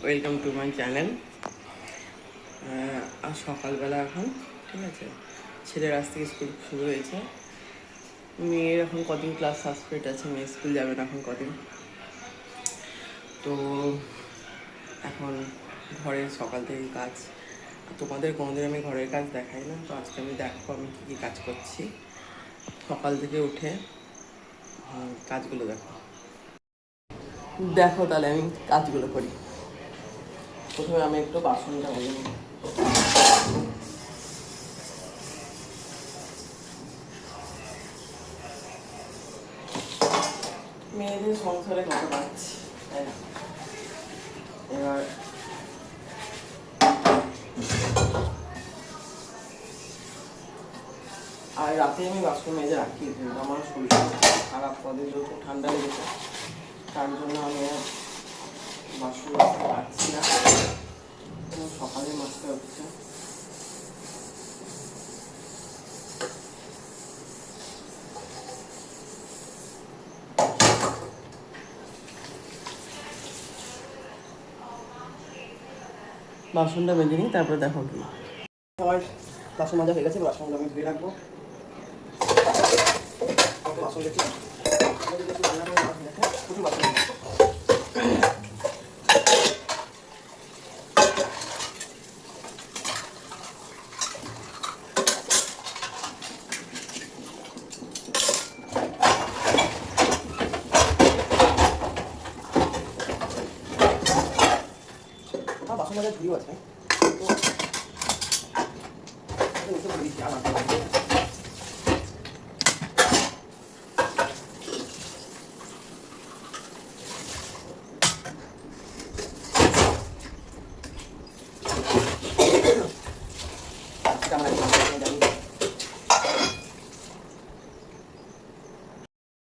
Welcome to my channel. আর সকালবেলা এখন ঠিক আছে, ছেলের আজ থেকে স্কুল শুরু হয়েছে। মেয়ের এখন কদিন ক্লাস সাসপেন্ড আছে, মেয়ে স্কুল যাবে না এখন কদিন। তো এখন ঘরের সকাল থেকে কাজ, তোমাদের কোনোদিন আমি ঘরের কাজ দেখাই না, তো আজকে আমি দেখো আমি কী কী কাজ করছি সকাল থেকে উঠে। কাজগুলো দেখো দেখো তাহলে আমি কাজগুলো করি। প্রথমে আমি একটু বাসনটা মেজে নিই। মেয়েদের সংসারে কত পাচ্ছি, তাই না? এবার আর রাতে আমি বাসন মেজে রাখি, কিন্তু আমার শরীর খারাপ, পদে যত ঠান্ডা লেগেছে, তার জন্য আমি আর বাসন মাজতে পারছি না, সকালে মাজতে হচ্ছে। বাসনটা মেজে নিই, তারপরে দেখো কি আমার বাসন মাজা হয়ে গেছে। বাসনগুলো আমি ধুয়ে রাখবো। বাসন দেখি প্রচুর বাসন। বাসন মাজার ঝুড়িও আছে,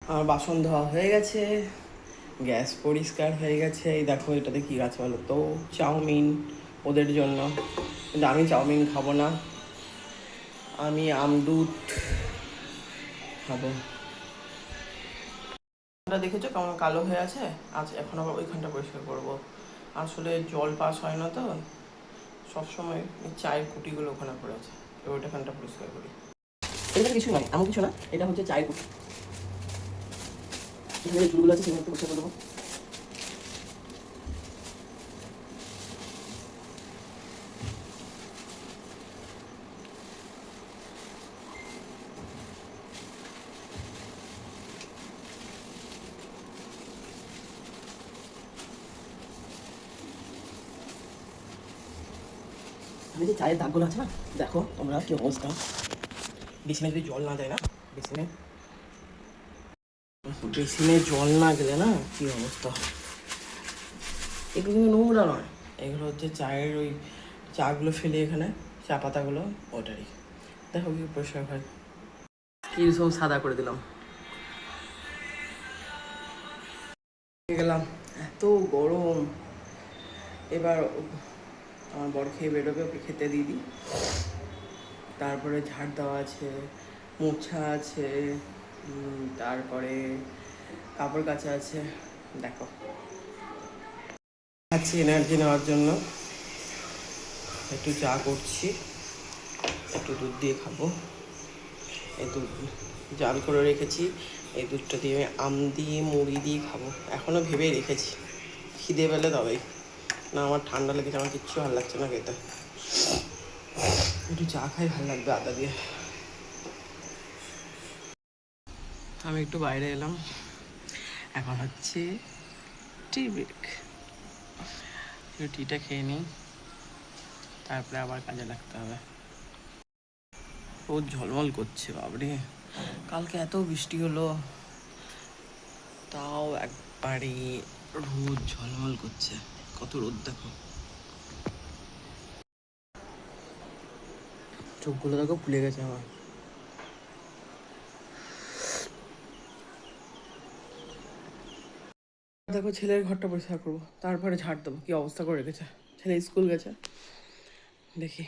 আমার বাসন ধোয়া হয়ে গেছে, গ্যাস পরিষ্কার হয়ে গেছে। এই দেখো এটাতে কী আছে বলো তো, চাউমিন ওদের জন্য, কিন্তু আমি চাউমিন খাবো না, আমি আমদুধ খাবো। দেখেছো কেমন কালো হয়ে আছে, আজ এখন আবার ওইখানটা পরিষ্কার করবো। আসলে জল পাস হয় না তো সবসময়, চায়ের কুটিগুলো ওখানে পড়ে আছে, ওইটাখানটা পরিষ্কার করি। এটা কিছু নয়, এমন কিছু না, এটা হচ্ছে চায়ের কুটি। যে চুলগুলো আছে সেগুলো একটু পরিষ্কার করে দেবো। আমি যে চায়ের দাগগুলো আছে না, দেখো তোমরা কি অবস্থা। বেসিনে যদি জল না যায় না, বেসিনে জল না গেলে না কি অবস্থা। এগুলো কিন্তু নোংরা নয়, এগুলো হচ্ছে চায়ের ওই চাগুলো ফেলে এখানে, চা পাতাগুলো ওটারই। দেখো কি পরিষ্কার হয়, কি সব সাদা করে দিলাম। গেলাম, এত গরম। এবার আমার বর খেয়ে বেরোবে, ওকে খেতে দিয়ে দিই। তারপরে ঝাড় দেওয়া আছে, মোছা আছে, তারপরে কাপড় কাচা আছে। দেখো আছি এনার্জি নেওয়ার জন্য, একটু চা করছি, একটু দুধ দিয়ে খাবো। এই দুধ জাল করে রেখেছি, এই দুধটা দিয়ে আমি আম দিয়ে মুড়ি দিয়ে খাবো। এখনও ভেবেই রেখেছি, খিদে পেলে তবেই, না আমার ঠান্ডা লেগেছে, আমার কিচ্ছু ভালো লাগছে না খেতে। একটু চা খাই, ভালো লাগবে আদা দিয়ে। আমি একটু বাইরে এলাম, এখন হচ্ছে টি ব্রেক। টিটা খেয়ে নিই, তারপরে আবার কাজে লাগতে হবে। রোদ ঝলমল করছে বাবরে, কালকে এত বৃষ্টি হলো, তাও একবারে রোদ ঝলমল করছে। কত রোদ দেখো, চোখগুলো দেখো ফুলে গেছে আমার। দেখো ছেলের ঘরটা পরিষ্কার করবো, তারপরে ঝাড় দেবো। কি অবস্থা করে রেখেছে, ছেলে স্কুল গেছে, দেখি।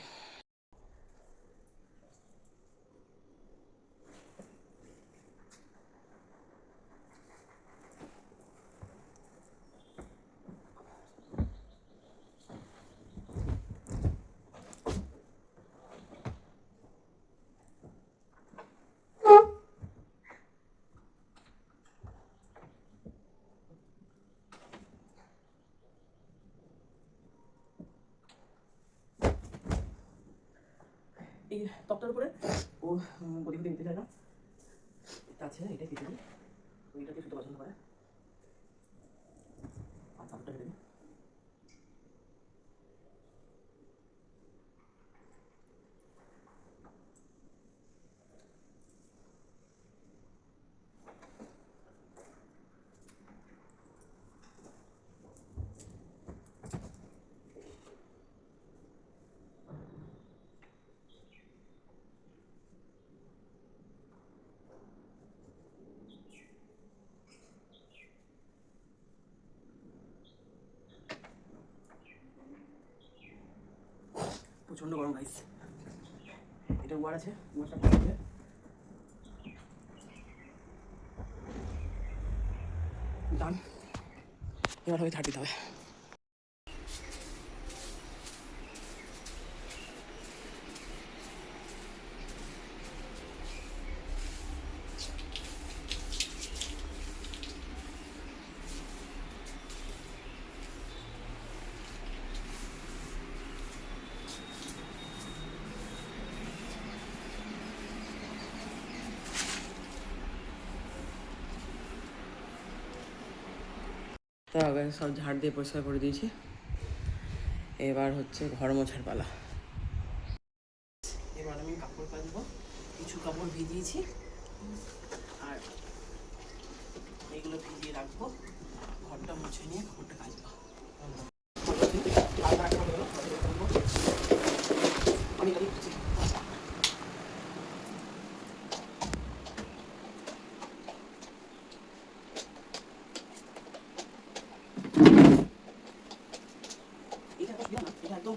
এই তক্তার উপরে ও গদি গদি নিতে চায় না, আছে এটাই কেটে দিই, তো এইটাকে শুধু পছন্দ করে। আর চাদরটা কেটে দিই। প্রচণ্ড গরম গাইস, এটা ওয়ার আছে, ওয়ারটা খুলে ডান। এবার হবে ঝাড় দিতে হবে। তো আগে সব ঝাড় দিয়ে পরিষ্কার করে দিয়েছি, এবার হচ্ছে ঘর মোছার পালা। এবার আমি কাপড় কাচবো, কিছু কাপড় ভিজিয়েছি আর এইগুলো ভিজিয়ে রাখবো, ঘরটা মুছে নিয়ে কাপড়টা কাচবো। আমি এটা একদম